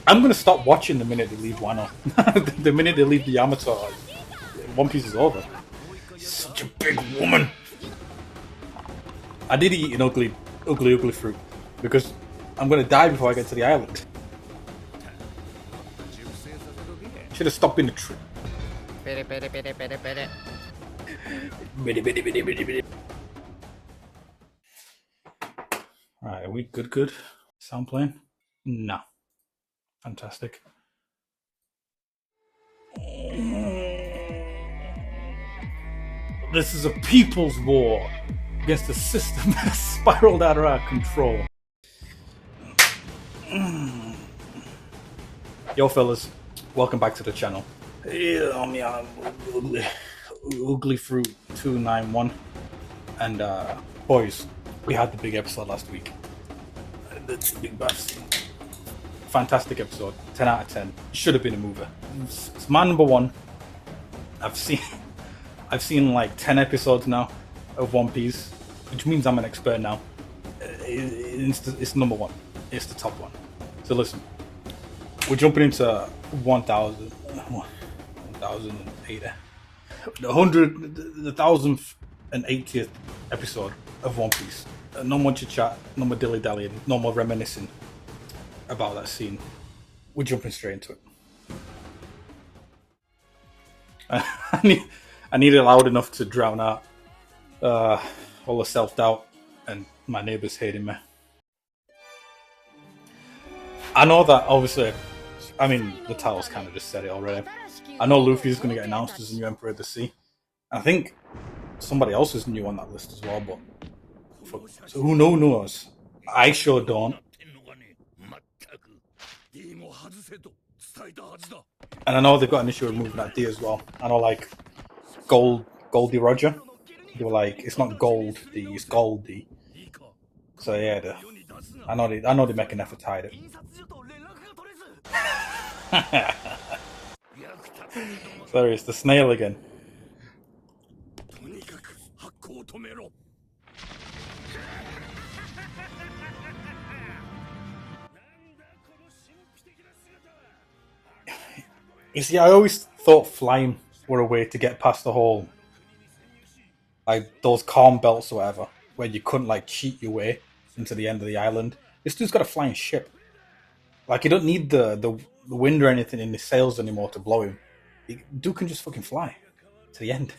I'm gonna stop watching the minute they leave Wano. The minute they leave the Yamato, One Piece is over. Such a big woman. I did eat an ugly fruit because I'm gonna die before I get to the island. Should have stopped being a tree. Alright, are we good? Sound playing? No. Fantastic. This is a people's war against a system that has spiraled out of our control. Yo fellas, welcome back to the channel. Ugly Fruit 291. And boys, we had the big episode last week. That's big bass. Fantastic episode, 10 out of 10. Should have been a movie. It's my number one. I've seen like 10 episodes now of One Piece, which means I'm an expert now. It's number one. It's the top one. So listen, we're jumping into 1080th episode of One Piece. No more chit chat, no more dilly dallying, no more reminiscing about that scene. We're jumping straight into it. I need it loud enough to drown out all the self-doubt and my neighbours hating me. I know that obviously, I mean, the title's kind of just said it already. I know Luffy is going to get announced as the new Emperor of the Sea. I think somebody else is new on that list as well, but so who knows? I sure don't. And I know they've got an issue with moving that D as well. I know, like Goldie Roger, they were like, it's not Gold D, it's Goldie. So yeah, I know they make an effort to hide it. Sorry, it's the snail again. You see, I always thought flying were a way to get past the whole, like those calm belts or whatever, where you couldn't like cheat your way into the end of the island. This dude's got a flying ship. Like, you don't need the wind or anything in his sails anymore to blow him. Dude can just fucking fly to the end.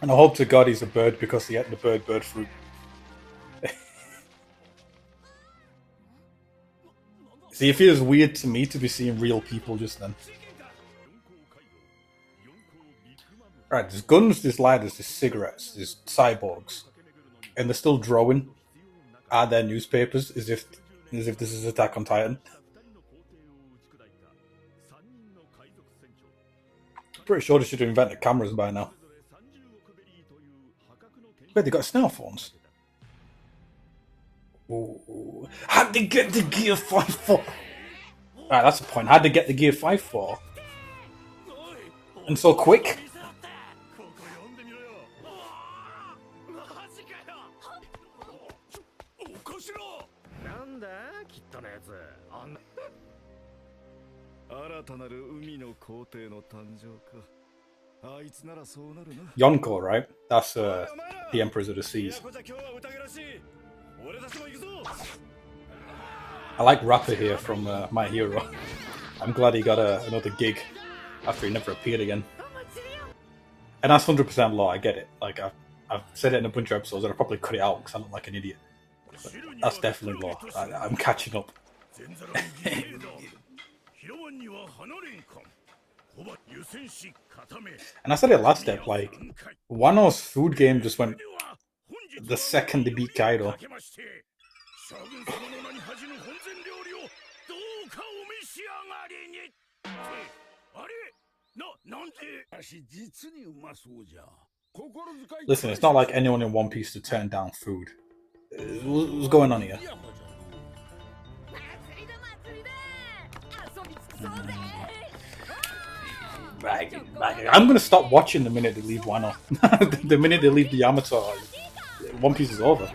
And I hope to God he's a bird because he ate the bird fruit. See, it feels weird to me to be seeing real people just then. Right, there's guns, there's ladders, there's cigarettes, there's cyborgs. And they're still drawing at their newspapers as if this is Attack on Titan. Pretty sure they should have invented cameras by now. Wait, they got snail phones? Ooh. How'd they get the Gear 5 for? Alright, that's the point. How'd they get the Gear 5 for? And so quick? Yonko, right? That's the Emperors of the Seas. I like Rapper here from My Hero. I'm glad he got another gig after he never appeared again. And that's 100% law, I get it. Like, I've said it in a bunch of episodes and I'll probably cut it out because I look like an idiot. But that's definitely law. I'm catching up. And I said it last step, like, Wano's food game just went the second they beat Kaido. Listen, it's not like anyone in One Piece to turn down food. What's going on here? I'm gonna stop watching the minute they leave Wano. The minute they leave the Yamato, One Piece is over.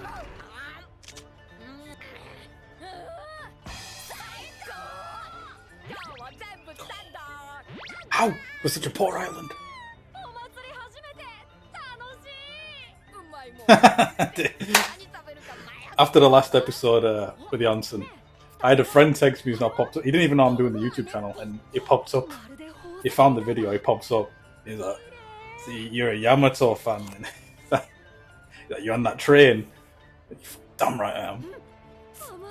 How? We're such a poor island. After the last episode with Janssen, I had a friend text me who's not popped up. He didn't even know I'm doing the YouTube channel, and it popped up. He found the video, it pops up. He's like, "See, you're a Yamato fan, and you're on that train." Damn right I am.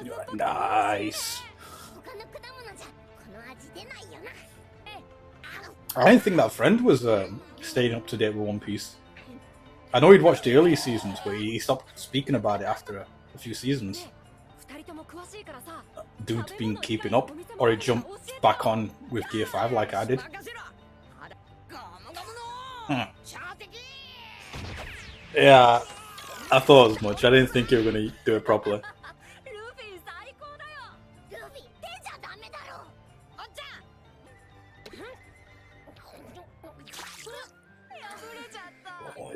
You're like, nice. I didn't think that friend was staying up to date with One Piece. I know he'd watched the earlier seasons, but he stopped speaking about it after a few seasons. Dude's been keeping up, or he jumped back on with Gear 5 like I did. Yeah, I thought as much. I didn't think you were going to do it properly. Oh,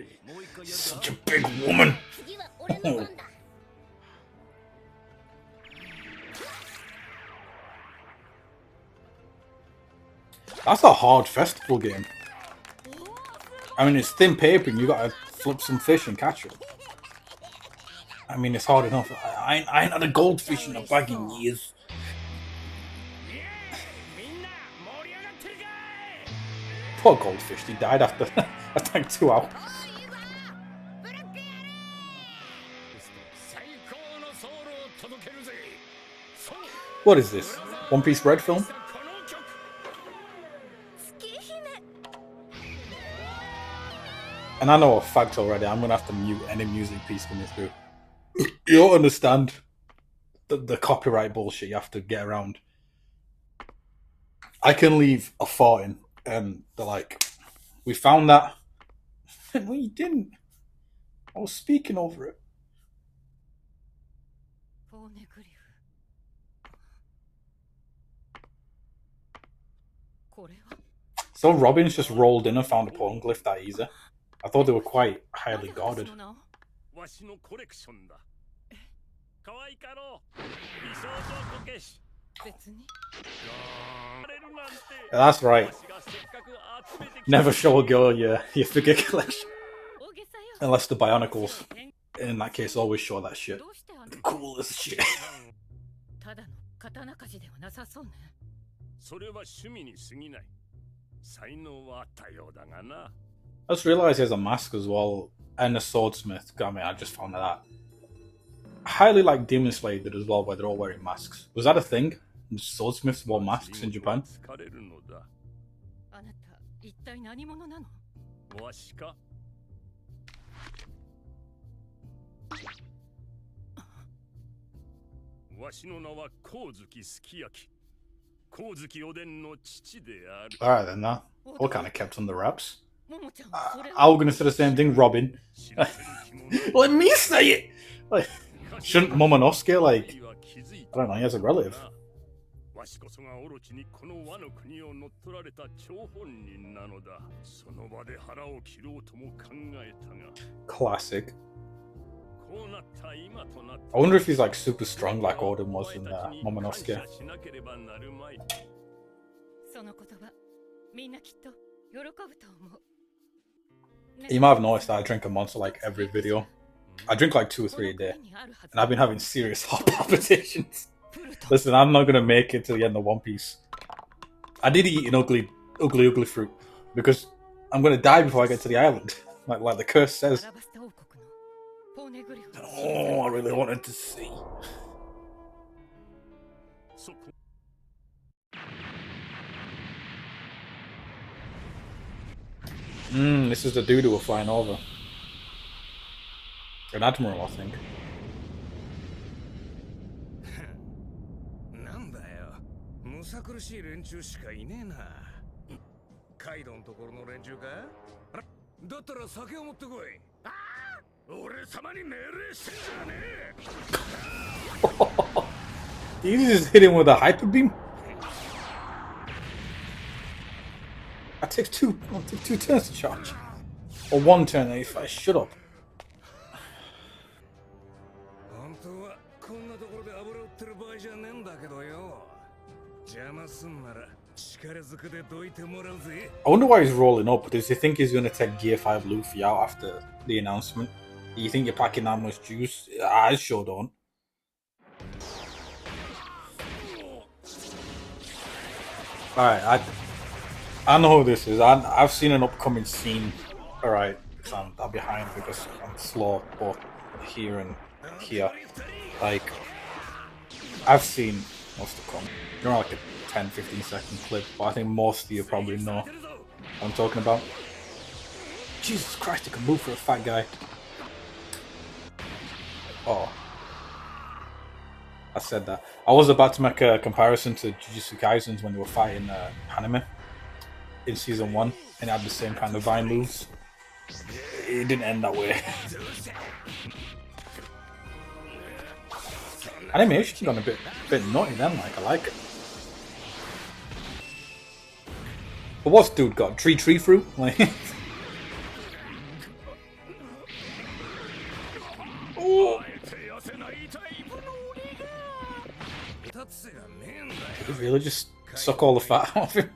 such a big woman. Oh. That's a hard festival game. I mean, it's thin paper and you gotta flip some fish and catch it. I mean, it's hard enough. I ain't had a goldfish in a bag in years. Poor goldfish, he died after like 2 hours. What is this? One Piece Red film? And I know a fact already, I'm gonna have to mute any music piece coming through. You don't understand the copyright bullshit you have to get around. I can leave a fart in, and they're like, "We found that." No, you didn't. I was speaking over it. So Robin's just rolled in and found a poneglyph that easy. I thought they were quite highly guarded. Yeah, that's right. Never show a girl your figure collection. Unless the Bionicles. In that case, always show that shit. The coolest shit. I just realised he has a mask as well, and a swordsmith. I mean, I just found that out. Highly like Demon Slayer did as well, where they're all wearing masks. Was that a thing? Swordsmiths wore masks in Japan? Alright then, that all kind of kept under wraps. I was gonna say the same thing, Robin. Let me say it! Like, shouldn't Momonosuke, like, I don't know, he has a relative. Classic. I wonder if he's like super strong like Odin was in Momonosuke. You might have noticed that I drink a monster like every video. I drink like 2 or 3 a day, and I've been having serious heart palpitations. Listen, I'm not gonna make it to the end of One Piece. I did eat an ugly fruit because I'm gonna die before I get to the island, like the curse says. Oh, I really wanted to see. This is the dude who we're flying over. An admiral, I think. Did you just hit him with a hyper beam? That takes two turns to charge. Or 1 turn, if I shut up. I wonder why he's rolling up. Does he think he's going to take Gear 5 Luffy out after the announcement? Do you think you're packing that much juice? I sure don't. Alright, I know who this is. I've seen an upcoming scene. Alright, I'm behind because I'm slow both here and here. Like, I've seen what's to come. You're like a 10-15 second clip, but I think most of you probably know what I'm talking about. Jesus Christ, you can move for a fat guy. Oh. I said that. I was about to make a comparison to Jujutsu Kaisen when they were fighting anime in season 1, and it had the same kind of vine moves. It didn't end that way. Animation's gone a bit nutty then, like, I like it. But what's dude got? Tree fruit? Like oh. Did he really just suck all the fat off him?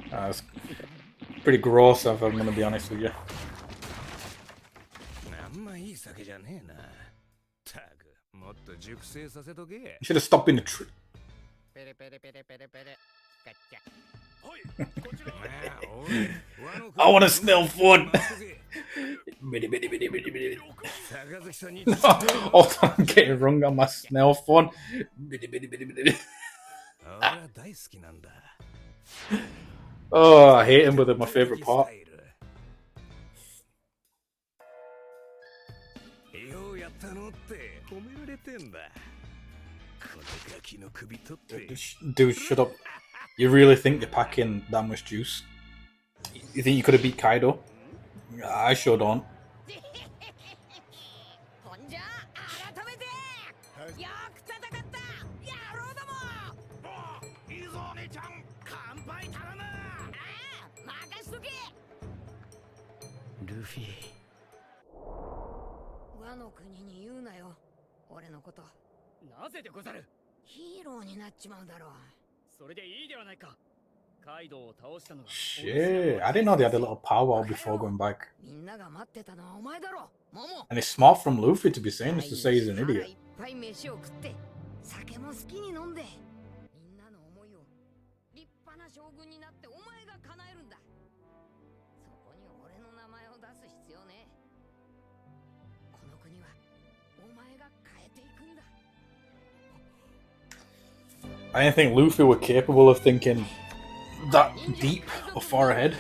That's pretty gross if I'm gonna be honest with you. You should have stopped being a tree. I want a snail foot. Oh, I'm getting wrong on my snail phone. Oh, I hate him, but they're my favourite part. Dude, shut up. You really think you're packing that much juice? You think you could have beat Kaido? I sure don't. Luffy. Shit, I didn't know they had a little powwow before going back. And it's smart from Luffy to be saying this to say he's an idiot. I didn't think Luffy were capable of thinking that deep or far ahead.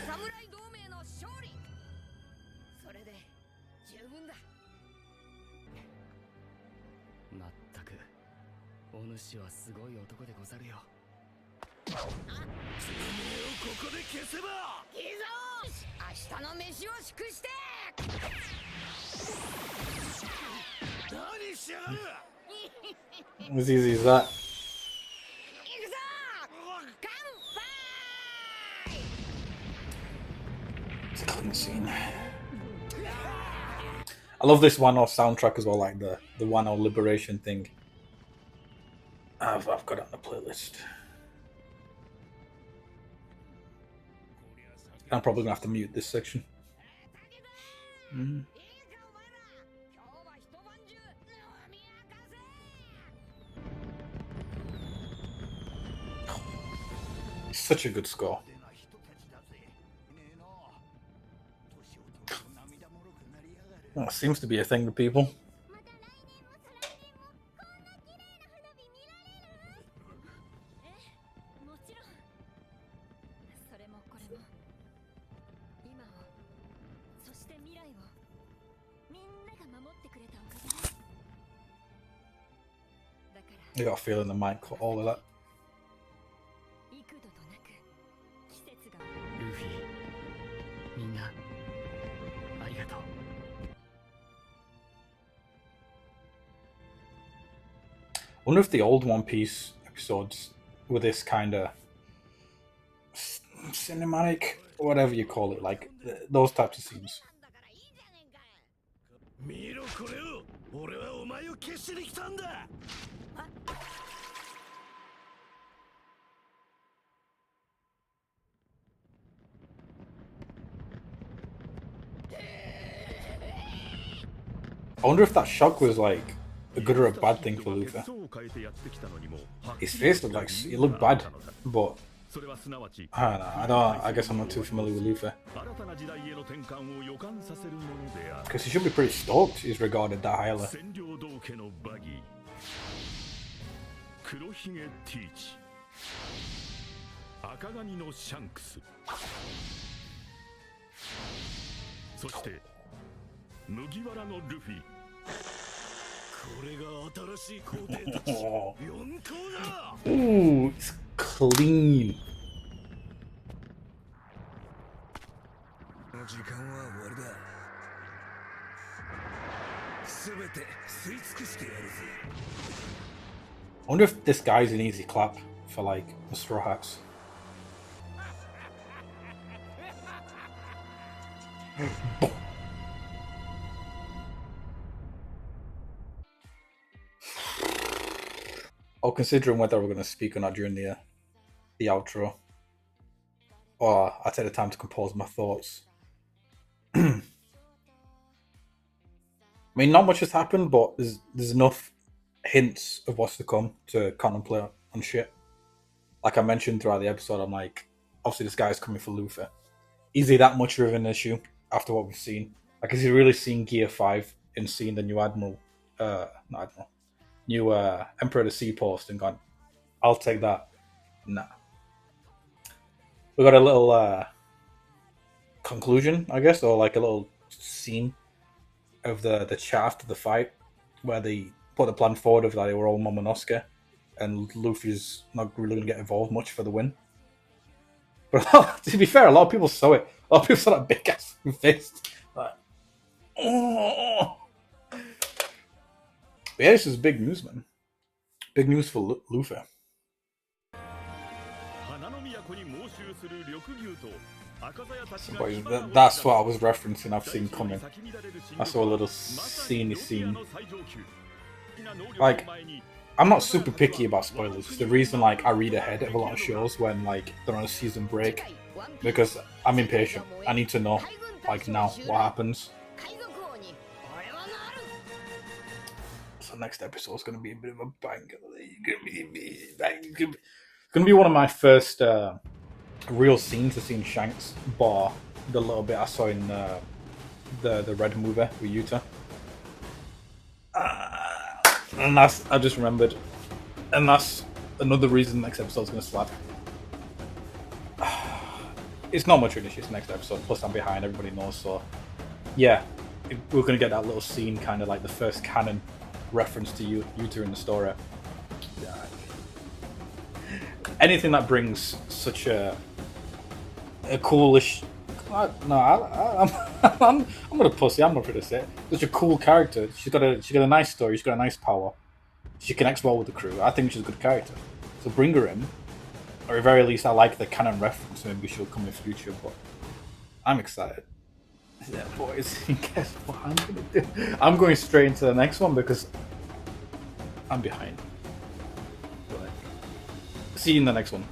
As easy as that. It's a clean scene. I love this Wano soundtrack as well, like the Wano Liberation thing. I've got it on the playlist. I'm probably gonna have to mute this section. Such a good score. Well, it seems to be a thing with people. I got a feeling the mic cut all of that. I wonder if the old One Piece episodes were this kind of cinematic, or whatever you call it, like those types of scenes. I wonder if that shock was like a good or a bad thing for Luffy. His face looked like it looked bad, but I don't know. I guess I'm not too familiar with Luffy because he should be pretty stoked. He's regarded that highly. Ooh, it's clean. I wonder if this guy's an easy clap for like the Straw Hats. I'll considering whether we're going to speak or not during the outro, or I take the time to compose my thoughts. I mean, not much has happened, but there's enough hints of what's to come to contemplate on shit. Like I mentioned throughout the episode, I'm like, obviously this guy's coming for Luffy. Is he that much of an issue after what we've seen? Like, is he really seeing Gear 5 and seeing the new new Emperor of the Sea post and gone, I'll take that? Nah. We got a little conclusion, I guess, or like a little scene of the chat after the fight where they put the plan forward of that they were all Momonosuke and Luffy's not really going to get involved much for the win. But to be fair, a lot of people saw it. A lot of people saw that big ass fist. Like, oh. But yeah, this is big news, man. Big news for Luffy. That's what I was referencing. I've seen coming. I saw a little scene. Like, I'm not super picky about spoilers. It's the reason like I read ahead of a lot of shows when like they're on a season break, because I'm impatient. I need to know like now what happens. So next episode is going to be a bit of a banger. It's going to be one of my first real scenes to see Shanks, bar the little bit I saw in the Red movie with Yuta. And that's, I just remembered, and that's another reason the next episode's going to slap. It's not much of an issue, it's next episode, plus I'm behind, everybody knows, so yeah, we're going to get that little scene, kind of like the first canon reference to Yuta in the story. Anything that brings such a coolish... I'm not a pussy. I'm not going to say it. Such a cool character. She's got a nice story. She's got a nice power. She connects well with the crew. I think she's a good character. So bring her in, or at very least, I like the canon reference. Maybe she'll come in future. But I'm excited. Yeah, boys. Guess what I'm going to do? I'm going straight into the next one because I'm behind. But see you in the next one.